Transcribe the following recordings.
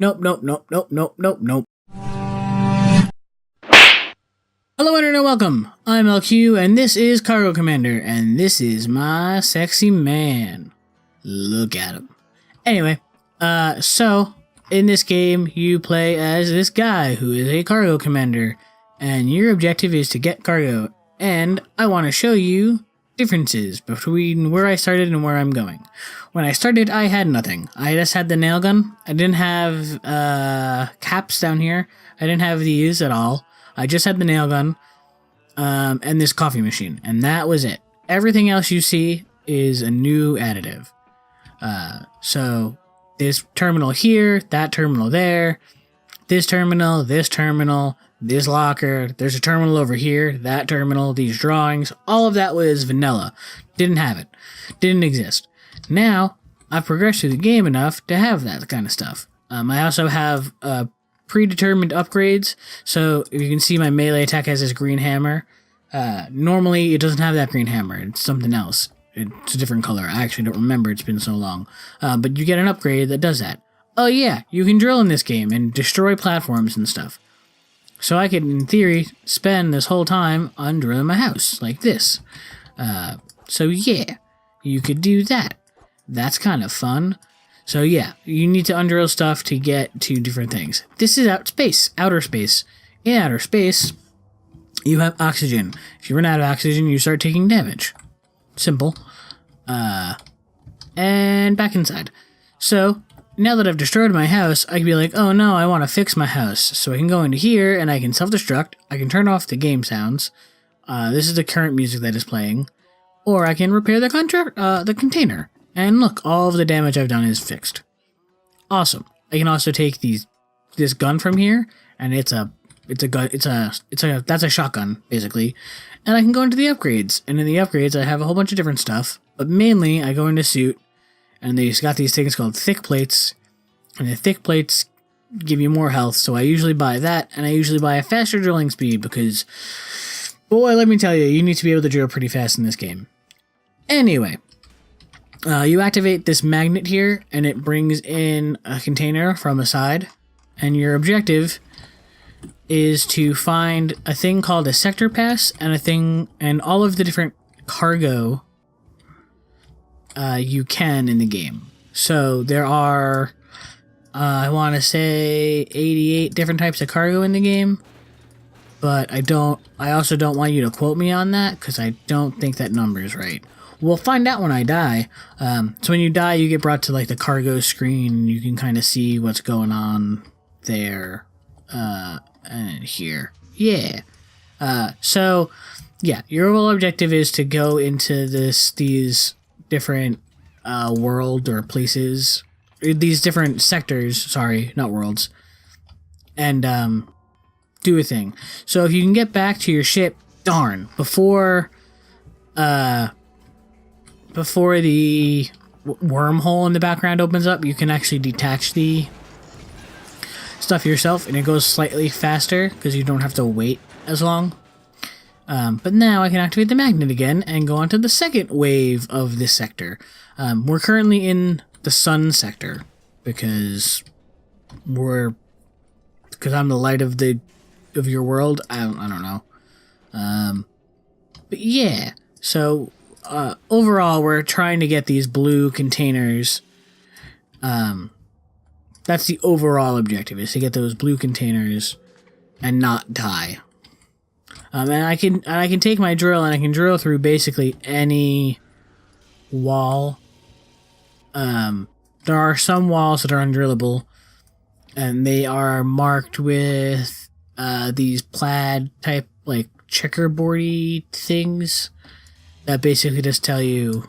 Nope, nope, nope, nope, nope, nope, nope. Hello, Internet, welcome. I'm LQ, and this is Cargo Commander, and this is my sexy man. Look at him. Anyway, so, in this game, you play as this guy who is a cargo commander, and your objective is to get cargo, and I want to show you differences between where I started and where I'm going. When I started, I had nothing. I just had the nail gun. I didn't have caps down here. I didn't have these at all. I just had the nail gun and this coffee machine, and that was it. Everything else you see is a new additive. So this terminal here, that terminal there, this terminal, this locker, there's a terminal over here, that terminal, these drawings, all of that was vanilla. Didn't have it. Didn't exist. Now, I've progressed through the game enough to have that kind of stuff. I also have predetermined upgrades, so if you can see my melee attack has this green hammer. Normally, it doesn't have that green hammer. It's something else. It's a different color. I actually don't remember. It's been so long. But you get an upgrade that does that. Oh yeah, you can drill in this game and destroy platforms and stuff. So I could, in theory, spend this whole time on drilling my house, like this. So yeah, you could do that. That's kind of fun. So yeah, you need to undrill stuff to get to different things. This is outer space. In outer space, you have oxygen. If you run out of oxygen, you start taking damage. Simple. And back inside. So, now that I've destroyed my house, I can be like, oh no, I want to fix my house. So I can go into here and I can self-destruct. I can turn off the game sounds. This is the current music that is playing. Or I can repair the container. And look, all of the damage I've done is fixed. Awesome. I can also take this gun from here, and that's a shotgun, basically. And I can go into the upgrades. And in the upgrades, I have a whole bunch of different stuff. But mainly, I go into suit, and they've got these things called thick plates. And the thick plates give you more health, so I usually buy that. And I usually buy a faster drilling speed, because, boy, let me tell you, you need to be able to drill pretty fast in this game. Anyway, you activate this magnet here, and it brings in a container from a side. And your objective is to find a thing called a sector pass and all of the different cargo you can in the game. So there are, I want to say 88 different types of cargo in the game, but I also don't want you to quote me on that because I don't think that number is right. We'll find out when I die. So when you die, you get brought to like the cargo screen, and you can kind of see what's going on there. And here. Yeah. So, yeah, your overall objective is to go into these different world or places, these different sectors, sorry, not worlds, and do a thing. So if you can get back to your ship, darn, before the wormhole in the background opens up, you can actually detach the stuff yourself, and it goes slightly faster because you don't have to wait as long. But now I can activate the magnet again and go on to the second wave of this sector. We're currently in the sun sector because I'm the light of your world. I don't know. But yeah, so overall we're trying to get these blue containers. That's the overall objective, is to get those blue containers and not die. And I can take my drill and I can drill through basically any wall. There are some walls that are undrillable, and they are marked with these plaid type like checkerboardy things that basically just tell you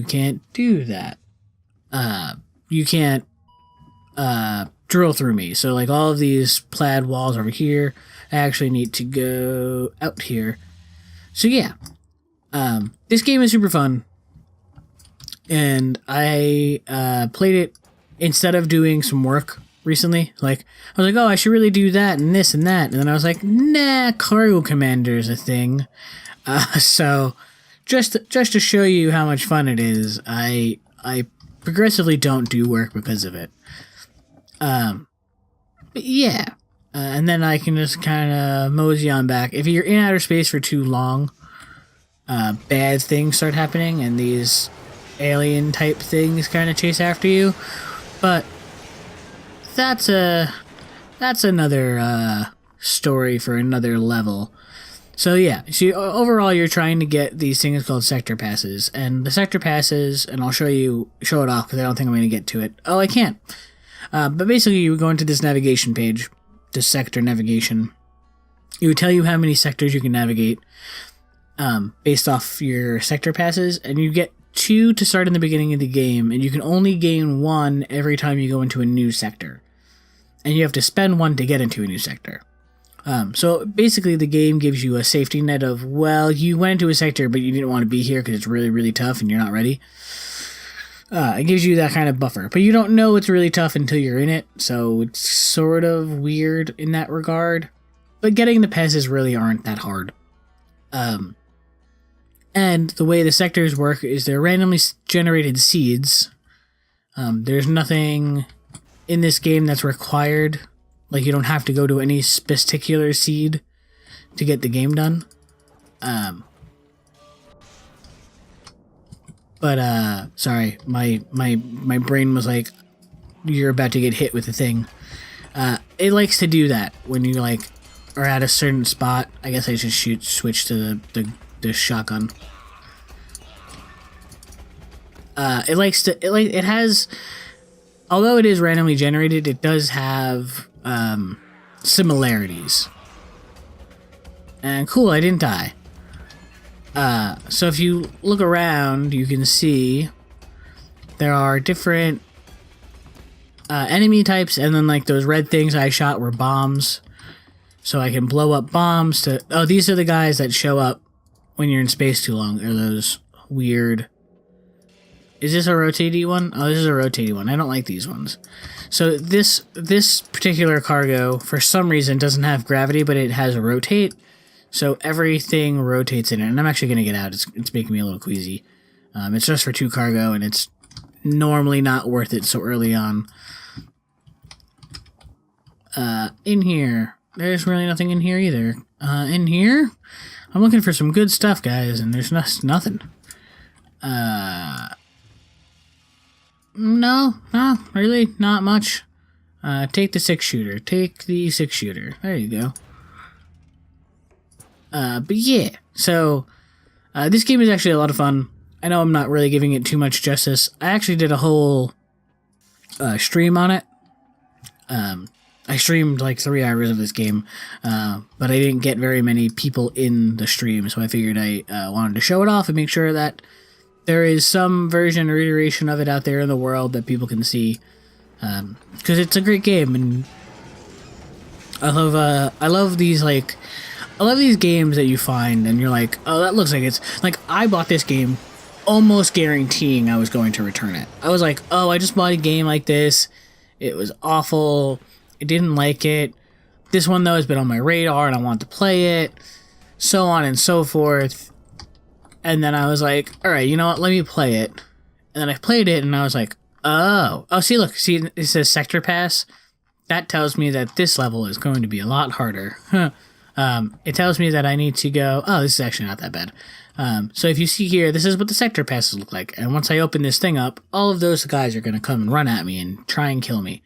can't do that. You can't drill through me. So like all of these plaid walls over here, I actually need to go out here. So yeah, this game is super fun, and I played it instead of doing some work recently. Like I was like, oh, I should really do that and this and that, and then I was like, nah, Cargo Commander is a thing. So just to show you how much fun it is, I progressively don't do work because of it. But yeah. And then I can just kind of mosey on back. If you're in outer space for too long, bad things start happening and these alien type things kind of chase after you. But that's another story for another level. So yeah, so overall you're trying to get these things called sector passes, and the sector passes, and I'll show it off because I don't think I'm going to get to it. Oh, I can't. But basically you would go into this navigation page, this sector navigation. It would tell you how many sectors you can navigate based off your sector passes, and you get 2 to start in the beginning of the game, and you can only gain 1 every time you go into a new sector. And you have to spend 1 to get into a new sector. So basically the game gives you a safety net of, well, you went into a sector, but you didn't want to be here because it's really, really tough and you're not ready. It gives you that kind of buffer, but you don't know it's really tough until you're in it, so it's sort of weird in that regard. But getting the passes really aren't that hard. And the way the sectors work is they're randomly generated seeds. There's nothing in this game that's required. Like, you don't have to go to any particular seed to get the game done. Sorry, my brain was like, you're about to get hit with a thing. It likes to do that when you, like, are at a certain spot. I guess I should switch to the shotgun. It has, although it is randomly generated, it does have similarities. And cool, I didn't die. So if you look around, you can see there are different enemy types, and then like those red things I shot were bombs. So I can blow up bombs to... Oh, these are the guys that show up when you're in space too long. Are those weird... Is this a rotating one? Oh, this is a rotating one. I don't like these ones. So this particular cargo, for some reason, doesn't have gravity, but it has a rotate. So everything rotates in it. And I'm actually going to get out. It's making me a little queasy. It's just for 2 cargo, and it's normally not worth it so early on. In here, there's really nothing in here either. In here, I'm looking for some good stuff, guys, and there's nothing. No, really, not much. Take the 6-shooter. Take the 6-shooter. There you go. But yeah, so, this game is actually a lot of fun. I know I'm not really giving it too much justice. I actually did a whole, stream on it. I streamed like 3 hours of this game, but I didn't get very many people in the stream, so I figured I wanted to show it off and make sure that there is some version or iteration of it out there in the world that people can see, because it's a great game, and I love these games that you find and you're like, oh, that looks like it's like, I bought this game almost guaranteeing I was going to return it. I was like, oh, I just bought a game like this. It was awful. I didn't like it. This one, though, has been on my radar and I want to play it. So on and so forth. And then I was like, alright, you know what? Let me play it. And then I played it and I was like, oh. Oh, see, look. See, it says Sector Pass. That tells me that this level is going to be a lot harder. It tells me that I need to go... Oh, this is actually not that bad. So if you see here, this is what the Sector Passes look like. And once I open this thing up, all of those guys are going to come and run at me and try and kill me.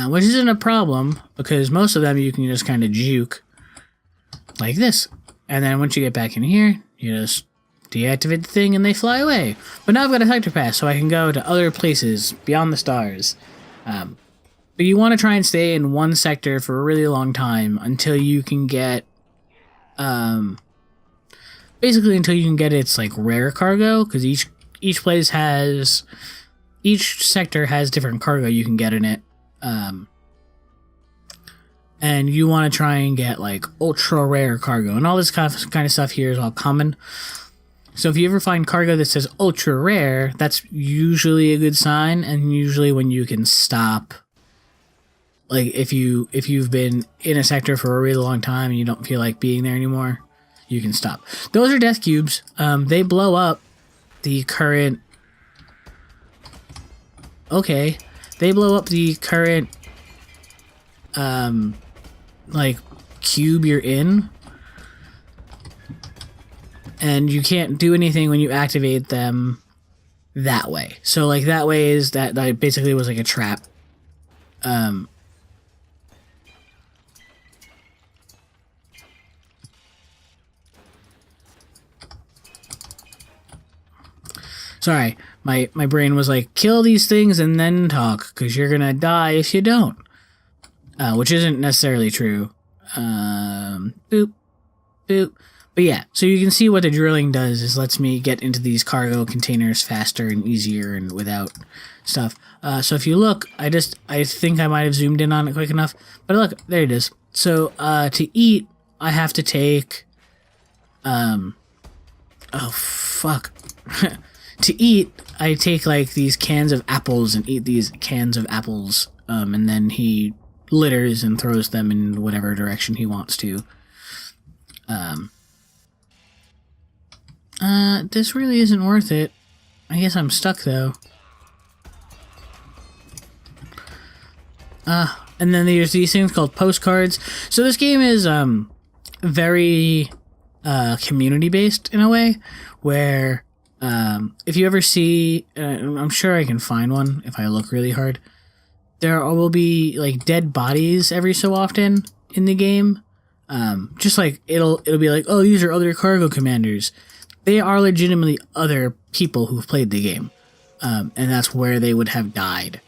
Which isn't a problem, because most of them you can just kind of juke like this. And then once you get back in here, you just deactivate the thing and they fly away. But now I've got a Sector Pass, so I can go to other places beyond the stars. But you want to try and stay in one sector for a really long time until you can get... basically until you can get its, like, rare cargo, because each place has... Each sector has different cargo you can get in it. And you want to try and get, like, ultra rare cargo. And all this kind of stuff here is all common. So if you ever find cargo that says ultra rare, that's usually a good sign, and usually when you can stop. Like, if you've been in a sector for a really long time and you don't feel like being there anymore, you can stop. Those are death cubes. They blow up the current... Okay. they blow up the current like cube you're in, and you can't do anything when you activate them that way. So like that way is that basically was like a trap. Sorry, my brain was like, kill these things and then talk, because you're gonna die if you don't. Which isn't necessarily true. Boop, boop. But yeah, so you can see what the drilling does is lets me get into these cargo containers faster and easier and without stuff. So if you look, I think I might have zoomed in on it quick enough, but look, there it is. So to eat, I have to take, oh fuck. To eat, I take like these cans of apples and eat these cans of apples, and then he litters and throws them in whatever direction he wants to. This really isn't worth it. I guess I'm stuck though. And then there's these things called postcards. So this game is very community based in a way, where if you ever see, I'm sure I can find one if I look really hard. There will be like dead bodies every so often in the game. Just like it'll be like, oh, these are other cargo commanders. They are legitimately other people who've played the game, and that's where they would have died.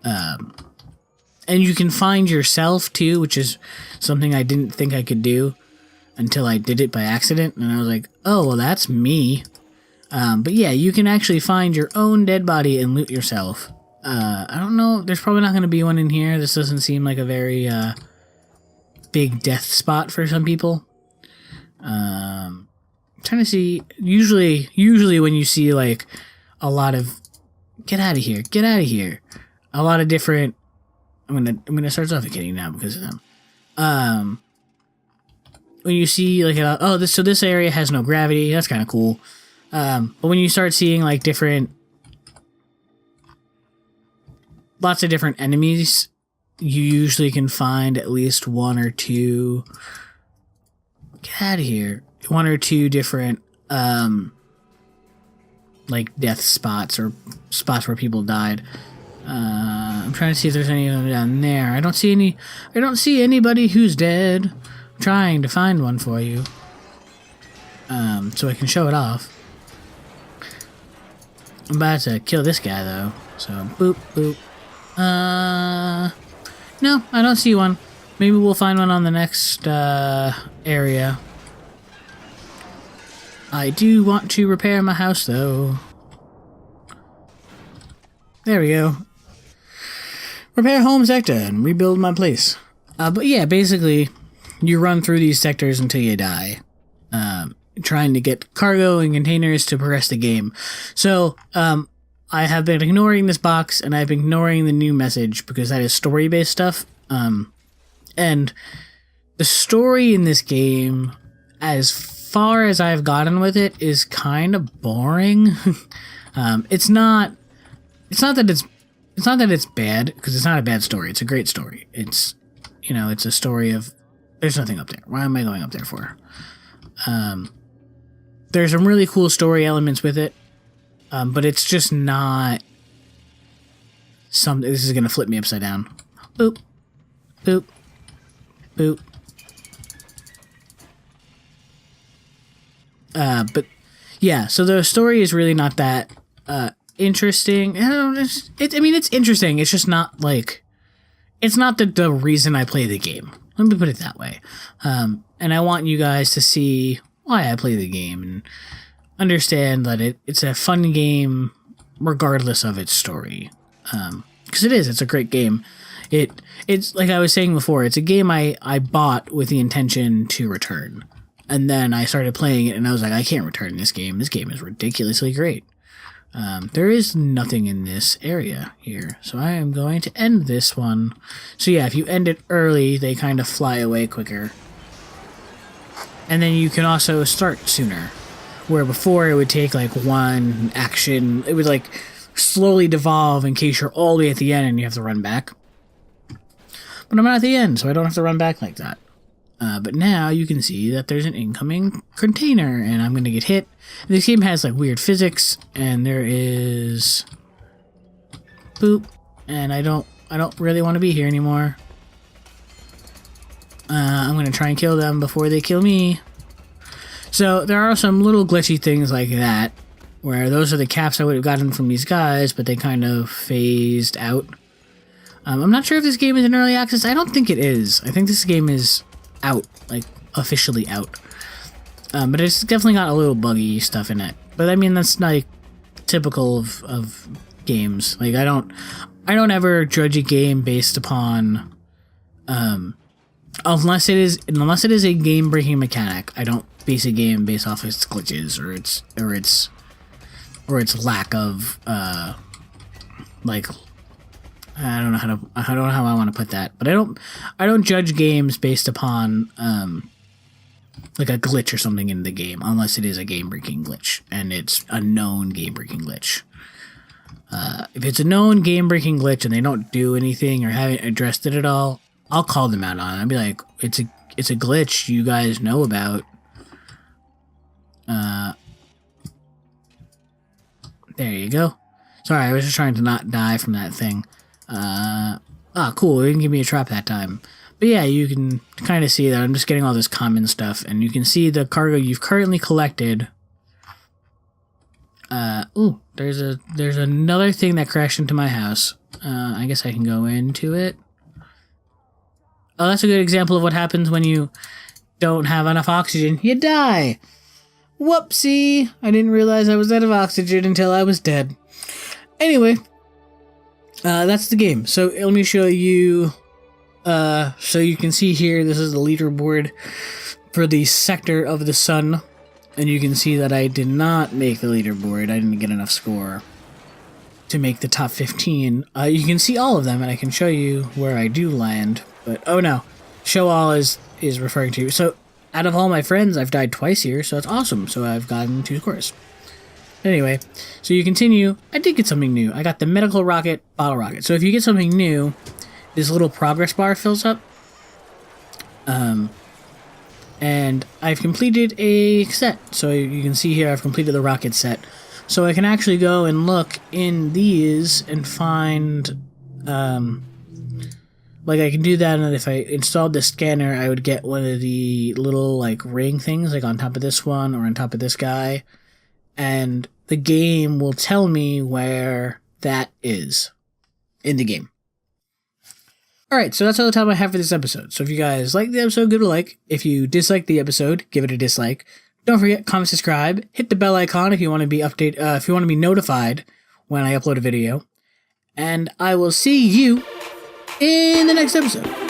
And you can find yourself too, which is something I didn't think I could do until I did it by accident, and I was like, oh, well, that's me. But yeah, you can actually find your own dead body and loot yourself. I don't know, there's probably not going to be one in here. This doesn't seem like a very big death spot for some people. I'm trying to see, usually when you see like a lot of, get out of here, a lot of different, I'm gonna start suffocating now because of them. When you see like, so this area has no gravity, that's kind of cool. But when you start seeing like lots of different enemies, you usually can find at least one or two, get out of here, one or two different, like death spots or spots where people died. I'm trying to see if there's any of them down there. I don't see anybody who's dead. I'm trying to find one for you. So I can show it off. I'm about to kill this guy though. So boop, boop. No, I don't see one. Maybe we'll find one on the next, area. I do want to repair my house though. There we go. Repair home sector and rebuild my place. But yeah, basically, you run through these sectors until you die. Trying to get cargo and containers to progress the game. So, I have been ignoring this box, and I've been ignoring the new message, because that is story-based stuff. And the story in this game, as far as I've gotten with it, is kind of boring. It's not that it's bad, because it's not a bad story. It's a great story. It's, it's a story of, there's nothing up there. Why am I going up there for? There's some really cool story elements with it, but it's just not something. This is going to flip me upside down. Boop, boop, boop. But yeah, so the story is really not that interesting. It's interesting. It's just not like, it's not the reason I play the game. Let me put it that way. And I want you guys to see why I play the game and understand that it's a fun game regardless of its story. Because it's a great game. It's like I was saying before, it's a game I bought with the intention to return. And then I started playing it and I was like, I can't return this game. This game is ridiculously great. There is nothing in this area here, so I am going to end this one. So yeah, if you end it early, they kind of fly away quicker. And then you can also start sooner, where before it would take like one action. It would like slowly devolve in case you're all the way at the end and you have to run back. But I'm not at the end, so I don't have to run back like that. But now you can see that there's an incoming container, and I'm gonna get hit. This game has like weird physics, and there is boop, and I don't really want to be here anymore. I'm gonna try and kill them before they kill me. So there are some little glitchy things like that, where those are the caps I would have gotten from these guys, but they kind of phased out. I'm not sure if this game is in early access. I don't think it is. I think this game is out, like officially out. But it's definitely got a little buggy stuff in it. But I mean, that's like typical of games. Like I don't ever judge a game based upon, unless it is a game breaking mechanic. I don't base a game based off its glitches or its lack of like. I don't know how I want to put that, but I don't judge games based upon like a glitch or something in the game, unless it is a game-breaking glitch and it's a known game-breaking glitch. If it's a known game-breaking glitch and they don't do anything or haven't addressed it at all, I'll call them out on it. I'll be like, it's a glitch you guys know about. There you go. Sorry, I was just trying to not die from that thing. Cool, it didn't give me a trap that time. But yeah, you can kind of see that I'm just getting all this common stuff, and you can see the cargo you've currently collected. There's another thing that crashed into my house. I guess I can go into it. Oh, that's a good example of what happens when you don't have enough oxygen. You die! Whoopsie! I didn't realize I was out of oxygen until I was dead. Anyway, that's the game. So let me show you, so you can see here, this is the leaderboard for the sector of the sun. And you can see that I did not make the leaderboard. I didn't get enough score to make the top 15. You can see all of them, and I can show you where I do land. But, oh no, show all is referring to. So, out of all my friends, I've died twice here, so it's awesome. So I've gotten 2 scores. Anyway, so you continue. I did get something new. I got the medical rocket, bottle rocket. So if you get something new, this little progress bar fills up. And I've completed a set. So you can see here I've completed the rocket set. So I can actually go and look in these and find, like I can do that, and if I installed the scanner, I would get one of the little like ring things, like on top of this one or on top of this guy. And the game will tell me where that is in the game. Alright, so that's all the time I have for this episode. So if you guys like the episode, give it a like. If you dislike the episode, give it a dislike. Don't forget, comment, subscribe. Hit the bell icon if you want to be if you want to be notified when I upload a video. And I will see you in the next episode.